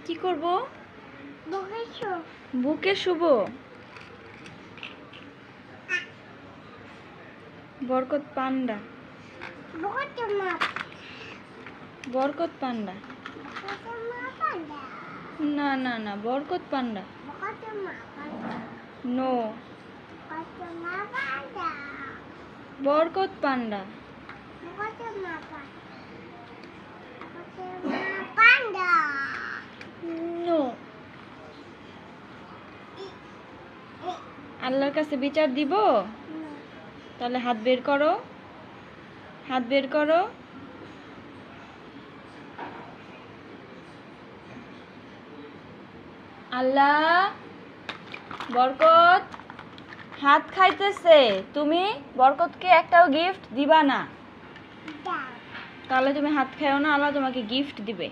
কি করব? বুকে শুভ। বরকত পান্ডা। বরকত পান্ডা। না না না, বরকত পান্ডা। নো, বরকত পান্ডা। নো। আল্লাহর কাছে বিচার দিব? তাহলে হাত বের করো, হাত বের করো। আল্লাহ, বরকত হাত খাইতেছে, তুমি বরকতকে একটাও গিফট দিবা না। তাহলে তুমি হাত খাইও না, আল্লাহ তোমাকে গিফট দিবে।